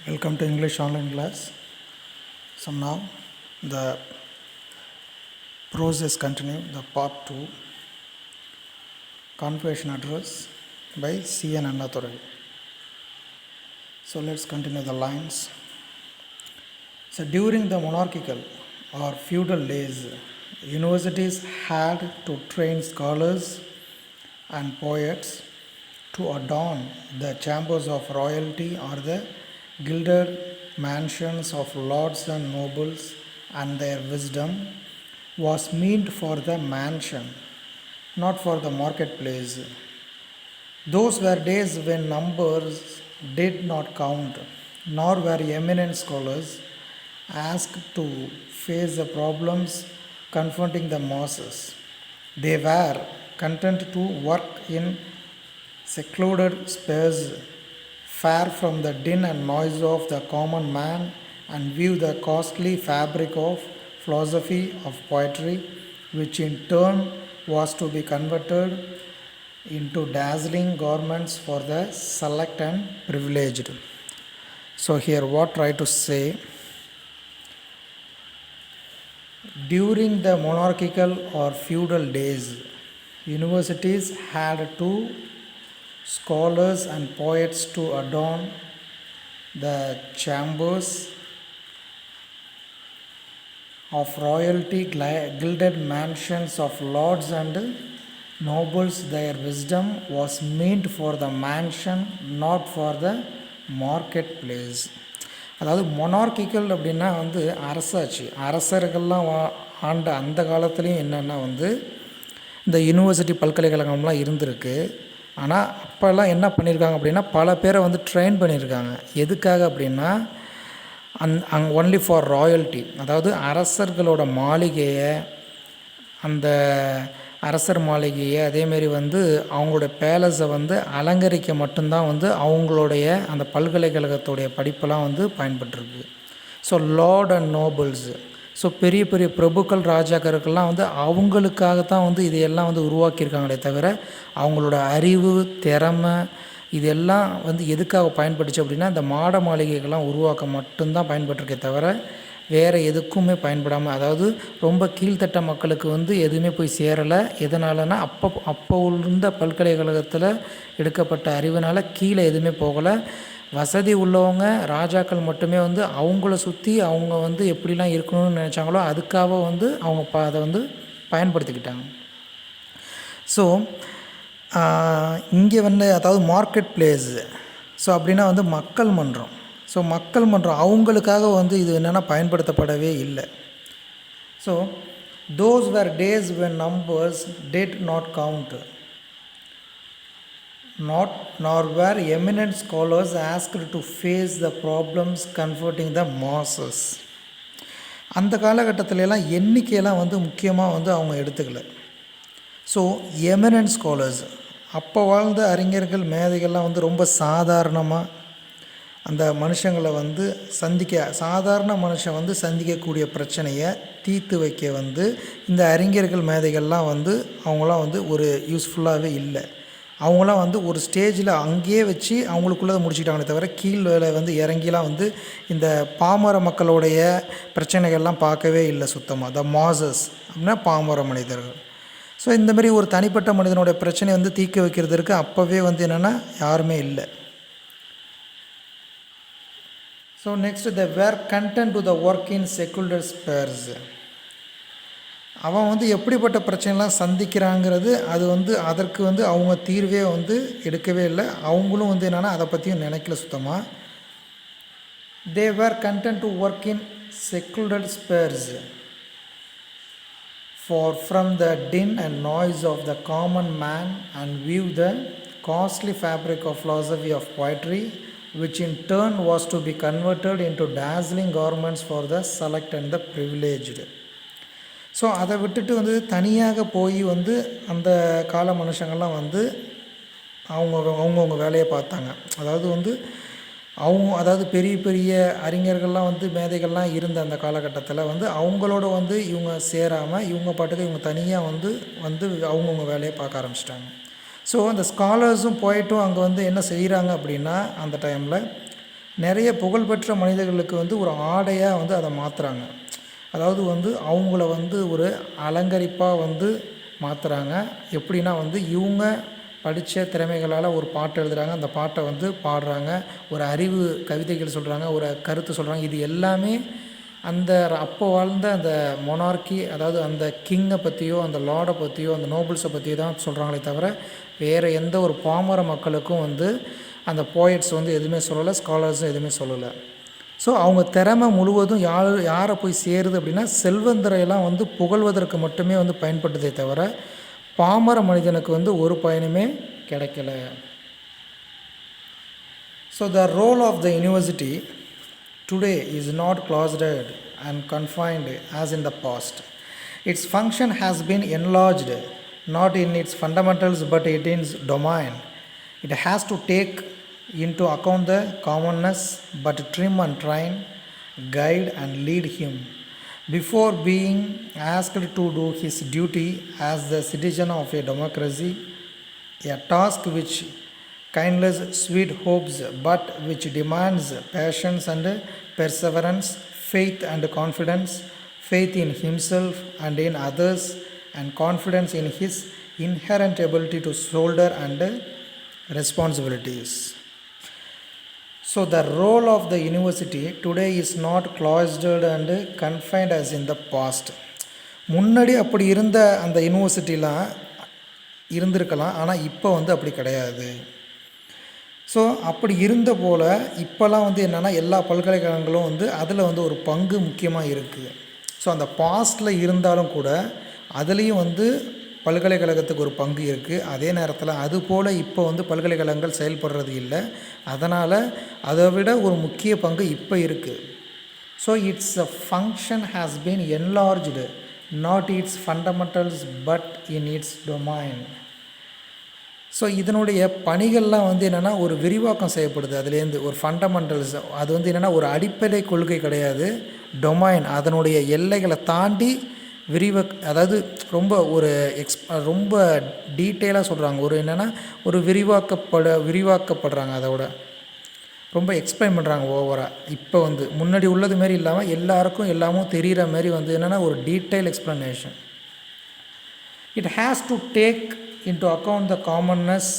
Welcome to English online class. So now the process continue, the part 2, confession address by C.N. Annadurai. So let's continue the lines. So during the monarchical or feudal days, universities had to train scholars and poets to adorn the chambers of royalty or the gilded mansions of lords and nobles, and their wisdom was meant for the mansion, not for the marketplace. Those were days when numbers did not count, nor were eminent scholars asked to face the problems confronting the masses. They were content to work in secluded space, far from the din and noise of the common man, and view the costly fabric of philosophy, of poetry, which in turn was to be converted into dazzling garments for the select and privileged. So here what try to say, during the monarchical or feudal days, universities had to scholars and poets to adorn the chambers of royalty, gilded mansions of lords and nobles. Their wisdom was meant for the mansion, not for the market place. அதாவது மொனார்கிக்கல் அப்படின்னா அரசாட்சி, அரசர்கள்லாம் ஆண்ட அந்த காலத்துலேயும் என்னென்னா இந்த university பல்கலைக்கழகம்லாம் இருந்திருக்கு. ஆனால் அப்போல்லாம் என்ன பண்ணியிருக்காங்க அப்படின்னா பல பேரை ட்ரெயின் பண்ணியிருக்காங்க. எதுக்காக அப்படின்னா ஒன்லி ஃபார் ராயல்ட்டி, அதாவது அரசர்களோட மாளிகையை, அந்த அரசர் மாளிகையை அதேமாரி அவங்களோட பேலஸை அலங்கரிக்க மட்டும்தான் அவங்களுடைய அந்த பல்கலைக்கழகத்துடைய படிப்பெல்லாம் பயன்பட்டுருக்கு. ஸோ லார்ட் அண்ட் நோபல்ஸு, ஸோ பெரிய பெரிய பிரபுக்கள் ராஜாக்கர்கள்லாம் அவங்களுக்காகத்தான் இதையெல்லாம் உருவாக்கியிருக்காங்களே தவிர அவங்களோட அறிவு திறமை இதெல்லாம் எதுக்காக பயன்பட்டுச்சு அப்படின்னா இந்த மாட மாளிகைகள்லாம் உருவாக்க மட்டும்தான் பயன்பட்டுருக்கே தவிர வேறு எதுக்குமே பயன்படாமல், அதாவது ரொம்ப கீழ்த்தட்ட மக்களுக்கு எதுவுமே போய் சேரலை. எதனாலனா அப்போ இருந்த பல்கலைக்கழகத்தில் எடுக்கப்பட்ட அறிவினால் கீழே எதுவுமே போகலை. வசதி உள்ளவங்க ராஜாக்கள் மட்டுமே அவங்கள சுற்றி அவங்க எப்படிலாம் இருக்கணும்னு நினச்சாங்களோ அதுக்காக அவங்க அதை பயன்படுத்திக்கிட்டாங்க. ஸோ இங்கே அதாவது மார்க்கெட் பிளேஸு, ஸோ அப்படின்னா மக்கள் மன்றம். ஸோ மக்கள் மன்றம் அவங்களுக்காக இது என்னென்னா பயன்படுத்தப்படவே இல்லை. So those where days when numbers did not count, nor were eminent scholars asked to face the problems confronting the masses. அந்த காலகட்டத்திலலாம் எண்ணிக்கையெல்லாம் முக்கியமாக அவங்க எடுத்துக்கல. ஸோ எமினன்ட் ஸ்காலர்ஸ், அப்போ வாழ்ந்த அறிஞர்கள் மேதைகள்லாம் ரொம்ப சாதாரணமாக அந்த மனுஷங்களை சாதாரண மனுஷன் சந்திக்கக்கூடிய பிரச்சனையை தீர்த்து வைக்க இந்த அறிஞர்கள் மேதைகள்லாம் அவங்களாம் ஒரு யூஸ்ஃபுல்லாகவே இல்லை. அவங்களாம் ஒரு ஸ்டேஜில் அங்கேயே வச்சு அவங்களுக்குள்ளே முடிச்சுக்கிட்டாங்களே தவிர கீழ் வேலை இறங்கிலாம் இந்த பாமர மக்களுடைய பிரச்சனைகள்லாம் பார்க்கவே இல்லை சுத்தமாக. த மாசஸ் அப்படின்னா பாமர மனிதர்கள். ஸோ இந்தமாரி ஒரு தனிப்பட்ட மனிதனுடைய பிரச்சனையை தீர்க்க வைக்கிறதுக்கு அப்போவே என்னென்னா யாருமே இல்லை. So next, the where content to the work in secular spheres. அவன் எப்படிப்பட்ட பிரச்சனைலாம் சந்திக்கிறாங்கிறது அது அதற்கு அவங்க தீர்வே எடுக்கவே இல்லை. அவங்களும் என்னென்னா அதை பற்றியும் நினைக்கல சுத்தமாக. They were content to work in secular spheres for from the din and noise of the common man and view the costly fabric of philosophy of poetry, which in turn was to be converted into dazzling garments for the select and the privileged. So அதை விட்டுட்டு தனியாக போய் அந்த கால மனுஷங்கள்லாம் அவங்கவுங்க வேலையை பார்த்தாங்க. அதாவது பெரிய பெரிய அறிஞர்கள்லாம் மேதைகள்லாம் இருந்த அந்த காலகட்டத்தில் அவங்களோட இவங்க சேராமல் இவங்க பாட்டுக்கு இவங்க தனியாக அவங்கவுங்க வேலையை பார்க்க ஆரம்பிச்சிட்டாங்க. ஸோ அந்த ஸ்காலர்ஸும் போய்ட்டும் அங்கே என்ன செய்கிறாங்க அப்படின்னா அந்த டைமில் நிறைய புகழ்பெற்ற மனிதர்களுக்கு வந்து ஒரு ஆடையாக வந்து அதை மாற்றுறாங்க. அதாவது வந்து அவங்கள வந்து ஒரு அலங்கரிப்பாக வந்து மாற்றுறாங்க. எப்படின்னா வந்து இவங்க படித்த திறமைகளால் ஒரு பாட்டு எழுதுகிறாங்க, அந்த பாட்டை வந்து பாடுறாங்க, ஒரு அறிவு கவிதைகள் சொல்கிறாங்க, ஒரு கருத்து சொல்கிறாங்க. இது எல்லாமே அந்த அப்போ வாழ்ந்த அந்த மொனார்கி, அதாவது அந்த கிங்கை பற்றியோ அந்த லார்டை பற்றியோ அந்த நோபல்ஸை பற்றியோ தான் சொல்கிறாங்களே தவிர வேறு எந்த ஒரு பாமர மக்களுக்கும் வந்து அந்த போயட்ஸ் வந்து எதுவுமே சொல்லலை, ஸ்காலர்ஸும் எதுவுமே சொல்லலை. ஸோ அவங்க திறமை முழுவதும் யாரை போய் சேருது அப்படின்னா செல்வந்தரையெல்லாம் வந்து புகழ்வதற்கு மட்டுமே வந்து பயன்பட்டதே தவிர பாமர மனிதனுக்கு வந்து ஒரு பயனுமே கிடைக்கல. So the role of the university today is not closeted and confined as in the past. Its function has been enlarged, not in its fundamentals but in its domain. It has to take into account the commonness, but trim and train, guide and lead him. Before being asked to do his duty as the citizen of a democracy, a task which kindles sweet hopes but which demands patience and perseverance, faith and confidence, faith in himself and in others, and confidence in his inherent ability to shoulder and responsibilities. So the role of the university today is not cloistered and confined as in the past. முன்னாடி அப்படி இருந்த அந்த யூனிவர்சிட்டிலாம் இருந்திருக்கலாம், ஆனால் இப்போ வந்து அப்படி கிடையாது. ஸோ அப்படி இருந்த போல் இப்போல்லாம் வந்து என்னென்னா எல்லா பல்கலைக்கழகங்களும் வந்து அதில் வந்து ஒரு பங்கு முக்கியமாக இருக்குது. ஸோ அந்த பாஸ்டில் இருந்தாலும் கூட அதுலேயும் வந்து பல்கலைக்கழகத்துக்கு ஒரு பங்கு இருக்குது. அதே நேரத்தில் அதுபோல் இப்போ வந்து பல்கலைக்கழகங்கள் செயல்படுறது இல்லை. அதனால் அதை விட ஒரு முக்கிய பங்கு இப்போ இருக்குது. So it's a function has been enlarged, not it's fundamentals but in it's domain. So இதனுடைய பணிகள்லாம் வந்து என்னென்னா ஒரு விரிவாக்கம் செய்யப்படுது. அதுலேருந்து ஒரு ஃபண்டமெண்டல்ஸ், அது வந்து என்னென்னா ஒரு அடிப்படை கொள்கை கிடையாது, டொமைன், அதனுடைய எல்லைகளை தாண்டி அதாவது ரொம்ப ஒரு ரொம்ப டீட்டெயிலாக சொல்கிறாங்க. ஒரு என்னென்னா ஒரு விரிவாக்கப்படுறாங்க, அதோட ரொம்ப எக்ஸ்பிளைன் பண்ணுறாங்க ஓவராக. இப்போ வந்து முன்னாடி உள்ளது மாரி இல்லாமல் எல்லாருக்கும் எல்லாமும் தெரிகிற மாதிரி வந்து என்னென்னா ஒரு detail explanation. It has to take into account the commonness.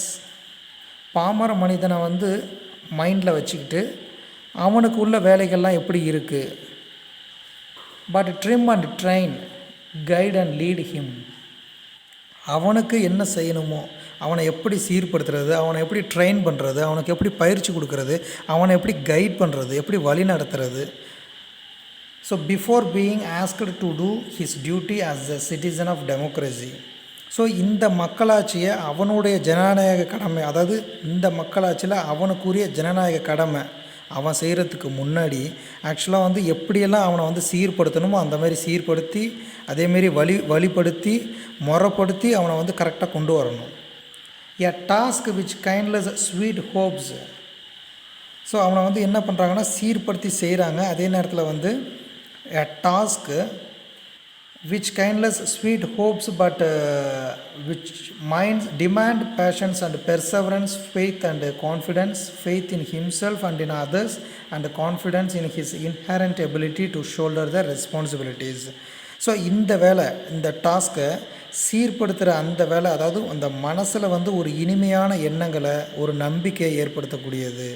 பாமர மனிதனை வந்து மைண்டில் வச்சுக்கிட்டு அவனுக்கு உள்ள வேலைகள்லாம் எப்படி இருக்குது, but trim and train, guide and lead him. அவனுக்கு என்ன செய்யணுமோ அவனை எப்படி சீர்படுத்துறது, அவனை எப்படி ட்ரெயின் பண்ணுறது, அவனுக்கு எப்படி பயிற்சி கொடுக்கறது, அவனை எப்படி கைட் பண்ணுறது, எப்படி வழி நடத்துறது. So before being asked to do his duty as a citizen of democracy. So இந்த மக்களாட்சியை அவனுடைய ஜனநாயக கடமை, அதாவது இந்த மக்களாட்சியில் அவனுக்குரிய ஜனநாயக கடமை அவன் செய்கிறதுக்கு முன்னாடி ஆக்சுவலாக வந்து எப்படியெல்லாம் அவனை வந்து சீர்படுத்தணுமோ அந்த மாதிரி சீர்படுத்தி அதேமாரி வழிப்படுத்தி முறைப்படுத்தி அவனை வந்து கரெக்டாக கொண்டு வரணும். A task which kindles sweet hopes. So அவனை வந்து என்ன பண்ணுறாங்கன்னா சீர்படுத்தி செய்கிறாங்க. அதே நேரத்தில் வந்து a task which kindles sweet hopes but which minds demand passions and perseverance, faith and confidence, faith in himself and in others, and confidence in his inherent ability to shoulder the responsibilities. So இந்த வேலை, இந்த டாஸ்க்கை சீர்படுத்துகிற அந்த வேலை, அதாவது அந்த மனசில் வந்து ஒரு இனிமையான எண்ணங்களை ஒரு நம்பிக்கையை ஏற்படுத்தக்கூடியது.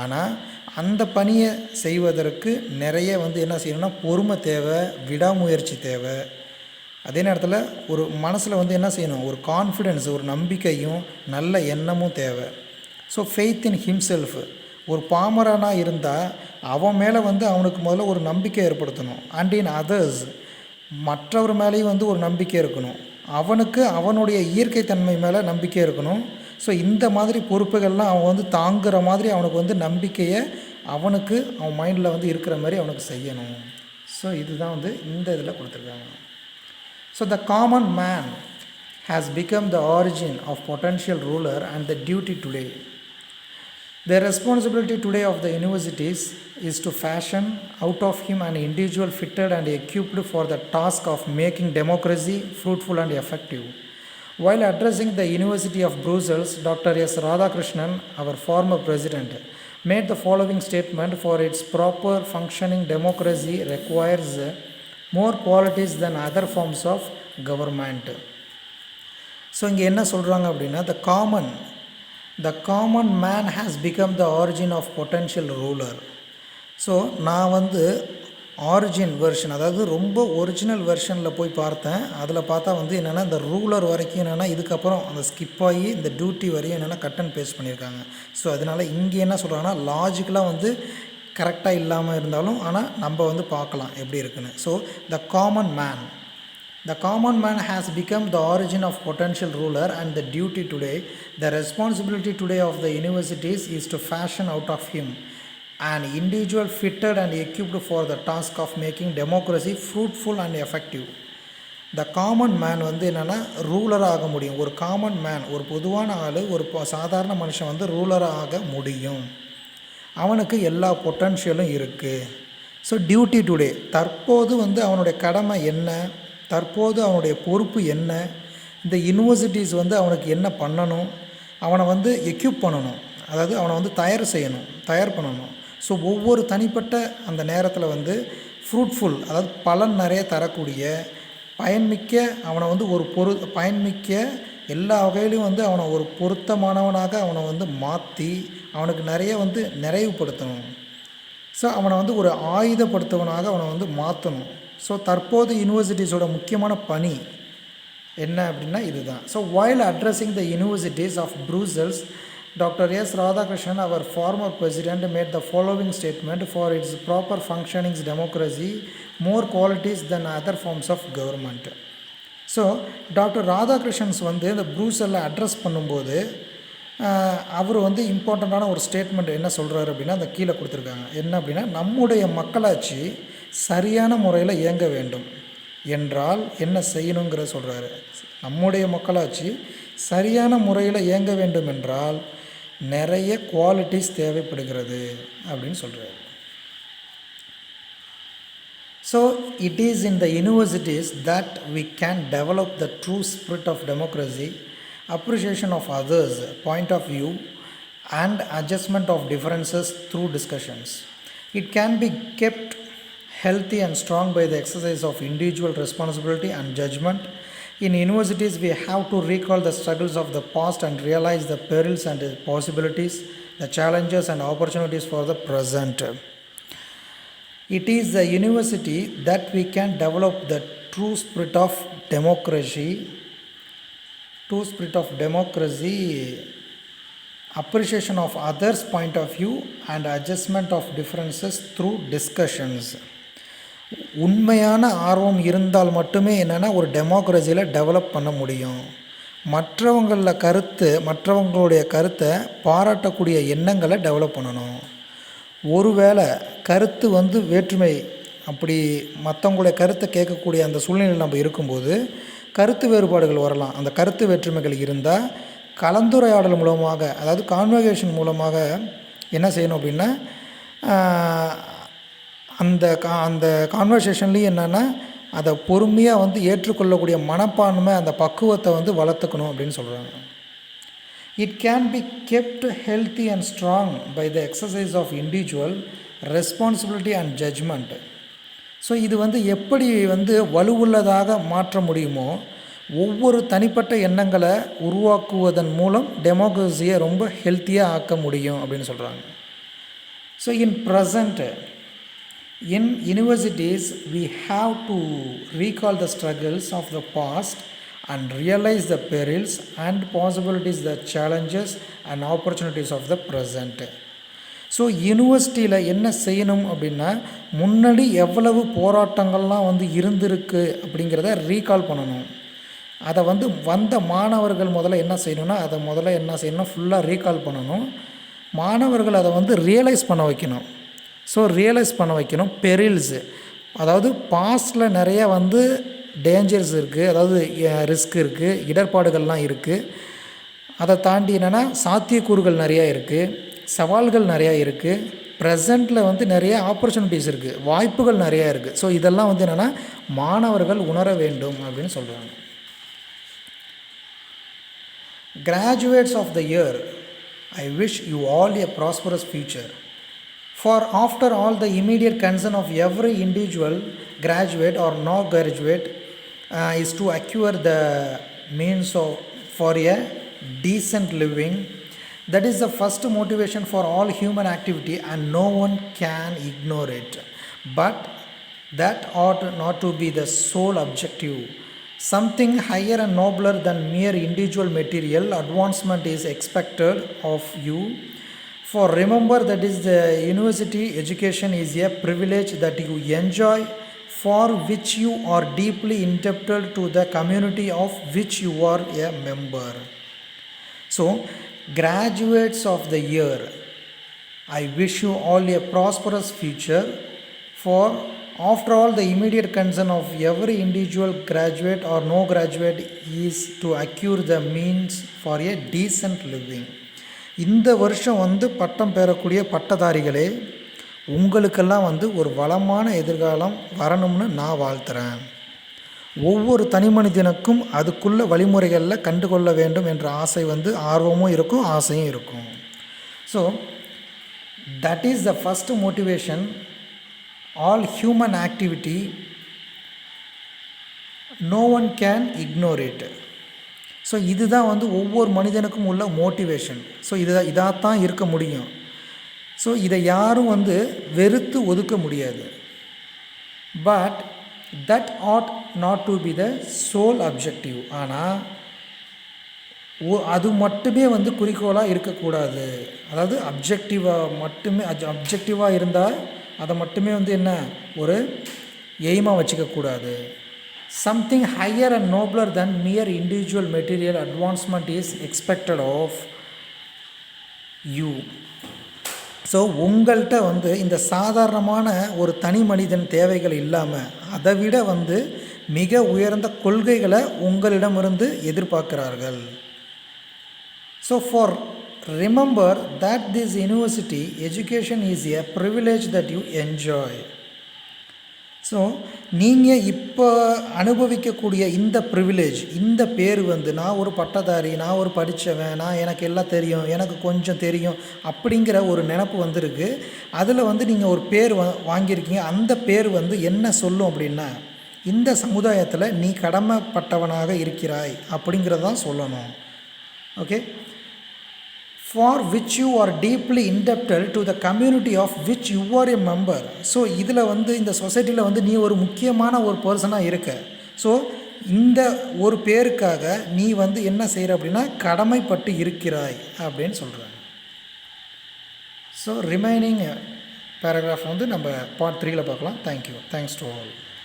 ஆனால் அந்த பணியை செய்வதற்கு நிறைய வந்து என்ன செய்யணும்னா பொறுமை தேவை, விடாமுயற்சி தேவை. அதே நேரத்தில் ஒரு மனசில் வந்து என்ன செய்யணும், ஒரு கான்ஃபிடென்ஸ், ஒரு நம்பிக்கையும் நல்ல எண்ணமும் தேவை. ஸோ ஃபெய்த் இன் ஹிம்செல்ஃப். ஒரு பாமரனாக இருந்தால் அவன் மேலே வந்து அவனுக்கு முதல்ல ஒரு நம்பிக்கை ஏற்படுத்தணும். அண்ட் இன் அதர்ஸ், மற்றவர் மேலேயும் வந்து ஒரு நம்பிக்கை இருக்கணும். அவனுக்கு அவனுடைய இயற்கை தன்மை மேலே நம்பிக்கை இருக்கணும். ஸோ இந்த மாதிரி பொறுப்புகள்லாம் அவன் வந்து தாங்குகிற மாதிரி அவனுக்கு வந்து நம்பிக்கையை அவனுக்கு அவன் மைண்டில் வந்து இருக்கிற மாதிரி அவனுக்கு செய்யணும். ஸோ இதுதான் வந்து இந்த இதில் கொடுத்துருக்காங்க. So the common man has become the origin of potential ruler and the duty today. The responsibility today of the universities is to fashion out of him an individual fitted and equipped for the task of making democracy fruitful and effective. While addressing the University of Brussels, Dr. S. Radhakrishnan, our former president, made the following statement: for its proper functioning, democracy requires more qualities than other forms of government. So இங்கே என்ன சொல்கிறாங்க அப்படின்னா, the common man has become the origin of potential ruler. So நான் வந்து origin version, அதாவது ரொம்ப original வெர்ஷனில் போய் பார்த்தேன். அதில் பார்த்தா வந்து என்னென்னா இந்த ரூலர் வரைக்கும் என்னென்னா இதுக்கப்புறம் அந்த ஸ்கிப் ஆகி இந்த டியூட்டி வரையும் என்னென்னா கட் அண்ட் பேஸ்ட் பண்ணியிருக்காங்க. ஸோ அதனால் இங்கே என்ன சொல்கிறாங்கன்னா, லாஜிக்கலாக வந்து கரெக்டாக இல்லாமல் இருந்தாலும் ஆனால் நம்ம வந்து பார்க்கலாம் எப்படி இருக்குன்னு. So the common man has become the origin of potential ruler, and the duty today, the responsibility today of the universities is to fashion out of him an individual fitted and equipped for the task of making democracy fruitful and effective. The common man வந்து என்னென்னா ரூலராக ஆக முடியும். ஒரு common man, ஒரு பொதுவான ஆள், ஒரு சாதாரண மனுஷன் வந்து ரூலராக ஆக முடியும். அவனுக்கு எல்லா பொட்டன்ஷியலும் இருக்குது. ஸோ டியூட்டி டுடே, தற்போது வந்து அவனுடைய கடமை என்ன, தற்போது அவனுடைய பொறுப்பு என்ன, இந்த யூனிவர்சிட்டிஸ் வந்து அவனுக்கு என்ன பண்ணணும், அவனை வந்து எக்யூப் பண்ணணும், அதாவது அவனை வந்து தயார் பண்ணணும். ஸோ ஒவ்வொரு தனிப்பட்ட அந்த நேரத்தில் வந்து ஃப்ரூட்ஃபுல், அதாவது பலன் நிறைய தரக்கூடிய, பயன்மிக்க, அவனை வந்து ஒரு பயன்மிக்க எல்லா வகையிலையும் வந்து அவனை ஒரு பொருத்தமானவனாக அவனை வந்து மாற்றி அவனுக்கு நிறைய வந்து நிறைவுபடுத்தணும். ஸோ அவனை வந்து ஒரு ஆயுதப்படுத்தவனாக அவனை வந்து மாற்றணும். ஸோ தற்போது யூனிவர்சிட்டிஸோட முக்கியமான பணி என்ன அப்படின்னா இதுதான். So while addressing the universities of Brussels, Dr. S. Radhakrishnan, our former president, made the following statement: for its proper functioning democracy, more qualities than other forms of government. So doctor Radhakrishnan's வந்து இந்த ப்ரூசலில் address பண்ணும்போது அவர் வந்து இம்பார்ட்டண்ட்டான ஒரு statement என்ன சொல்கிறாரு அப்படின்னா, அந்த கீழே கொடுத்துருக்காங்க. என்ன அப்படின்னா, நம்முடைய மக்களாட்சி சரியான முறையில் இயங்க வேண்டும் என்றால் என்ன செய்யணுங்கிற சொல்கிறாரு. நம்முடைய மக்களாட்சி சரியான முறையில் இயங்க வேண்டும் என்றால் நிறைய குவாலிட்டிஸ் தேவைப்படுகிறது அப்படின்னு சொல்கிறாரு. So it is in the universities that we can develop the true spirit of democracy, appreciation of others' point of view, and adjustment of differences through discussions. It can be kept healthy and strong by the exercise of individual responsibility and judgment. In universities, we have to recall the struggles of the past and realize the perils and the possibilities, the challenges and opportunities for the present. It is the university that we can develop the true spirit of democracy, appreciation of others' point of view, and adjustment of differences through discussions. உண்மையான ஆர்வம் இருந்தால் மட்டுமே என்னென்னா ஒரு டெமோக்ரஸியில் develop பண்ண முடியும். மற்றவங்களுடைய கருத்தை பாராட்டக்கூடிய எண்ணங்களை டெவலப் பண்ணணும். ஒருவேளை கருத்து வந்து வேற்றுமை, அப்படி மற்றவங்களுடைய கருத்தை கேட்கக்கூடிய அந்த சூழ்நிலையில் நம்ம இருக்கும்போது கருத்து வேறுபாடுகள் வரலாம். அந்த கருத்து வேற்றுமைகள் இருந்தால் கலந்துரையாடல் மூலமாக, அதாவது கான்வர்சேஷன் மூலமாக என்ன செய்யணும் அப்படின்னா, அந்த கான்வர்சேஷன்லேயும் என்னென்னா அதை பொறுமையாக வந்து ஏற்றுக்கொள்ளக்கூடிய மனப்பான்மை, அந்த பக்குவத்தை வந்து வளர்த்துக்கணும் அப்படின்னு சொல்கிறாங்க. It can be kept healthy and strong by the exercise of individual responsibility and judgement. So இது வந்து எப்படி வந்து வலுவுள்ளதாக மாற்ற முடியுமோ, ஒவ்வொரு தனிப்பட்ட எண்ணங்களை உருவாக்குவதன் மூலம் டெமோக்ரஸியை ரொம்ப ஹெல்த்தியாக ஆக்க முடியும் அப்படின்னு சொல்கிறாங்க. So in universities we have to recall the struggles of the past and realize the perils and possibilities, the challenges and opportunities of the present. So யூனிவர்சிட்டியில் என்ன செய்யணும் அப்படின்னா, முன்னாடி எவ்வளவு போராட்டங்கள்லாம் வந்து இருந்திருக்கு அப்படிங்கிறத ரீகால் பண்ணணும். அதை வந்து வந்த மாணவர்கள் முதல்ல என்ன செய்யணும்னா ஃபுல்லாக ரீகால் பண்ணணும். மாணவர்கள் அதை வந்து ரியலைஸ் பண்ண வைக்கணும். பெரில்ஸு, அதாவது பாஸ்டில் நிறைய வந்து டேஞ்சர்ஸ் இருக்குது, அதாவது ரிஸ்க் இருக்குது, இடர்பாடுகள்லாம் இருக்குது. அதை தாண்டி என்னென்னா சாத்தியக்கூறுகள் நிறையா இருக்குது, சவால்கள் நிறையா இருக்குது, ப்ரெசண்ட்டில் வந்து நிறைய ஆப்பர்ச்சுனிட்டிஸ் இருக்குது, வாய்ப்புகள் நிறையா இருக்குது. ஸோ இதெல்லாம் வந்து என்னென்னா மாணவர்கள் உணர வேண்டும் அப்படின்னு சொல்கிறாங்க. Graduates of the year I wish you all a prosperous future. For after all, the immediate concern of every individual, graduate or non graduate, is to acquire the means for a decent living. That is the first motivation for all human activity, and no one can ignore it. But that ought not to be the sole objective. Something higher and nobler than mere individual material advancement is expected of you. For remember that is the university education is a privilege that you enjoy, for which you are deeply indebted to the community of which you are a member. So, graduates of the year, I wish you all a prosperous future. For after all, the immediate concern of every individual, graduate or no graduate, is to acquire the means for a decent living. இந்த வருஷம் பட்டம் பெறக்கூடிய பட்டதாரிகளே, உங்களுக்கெல்லாம் ஒரு வளமான எதிர்காலம் வரணும்னு நான் வாழ்த்துறேன். ஒவ்வொரு தனி மனிதனுக்கும் அதுக்குள்ள வழிமுறைகளில் கண்டுகொள்ள வேண்டும் என்ற ஆசை ஆர்வமும் இருக்கும், ஆசையும் இருக்கும். So that is the first motivation. All human activity, no one can ignore it. So இதுதான் ஒவ்வொரு மனிதனுக்கும் உள்ள மோட்டிவேஷன். ஸோ இதாகத்தான் இருக்க முடியும். ஸோ இதை யாரும் வெறுத்து ஒதுக்க முடியாது. But that ought not to be the sole objective. ஆனால் அது மட்டுமே குறிக்கோளாக இருக்கக்கூடாது. அதாவது அப்ஜெக்டிவாக இருந்தால் அதை மட்டுமே என்ன ஒரு எய்மாக வச்சுக்கக்கூடாது. Something higher and nobler than mere individual material advancement is expected of you. So உங்கள்கிட்ட இந்த சாதாரணமான ஒரு தனி மனிதன் தேவைகள் இல்லாமல் அதை விட மிக உயர்ந்த கொள்கைகளை உங்களிடமிருந்து எதிர்பார்க்கிறார்கள். So for remember that this university education is a privilege that you enjoy. So நீங்கள் இப்போ அனுபவிக்கக்கூடிய இந்த ப்ரிவிலேஜ், இந்த பேர் நான் ஒரு பட்டதாரி, நான் ஒரு படித்தவன், நான் எனக்கு எல்லாம் தெரியும், எனக்கு கொஞ்சம் தெரியும் அப்படிங்கிற ஒரு நினப்பு வந்திருக்கு. அதில் நீங்கள் ஒரு பேர் வாங்கியிருக்கீங்க. அந்த பேர் என்ன சொல்லும் அப்படின்னா, இந்த சமுதாயத்தில் நீ கடமைப்பட்டவனாக இருக்கிறாய் அப்படிங்கிறதான் சொல்லணும். Okay. For which you are deeply indebted to the community of which you are a member. So இதில் இந்த சொசைட்டியில் நீ ஒரு முக்கியமான ஒரு பர்சனாக இருக்க. ஸோ இந்த ஒரு பேருக்காக நீ என்ன செய்கிற அப்படின்னா கடமைப்பட்டு இருக்கிறாய் அப்படின்னு சொல்கிறாங்க. ஸோ ரிமைனிங் பேராகிராஃப் நம்ம பார்ட் 3ல் பார்க்கலாம். தேங்க்யூ. Thanks to all.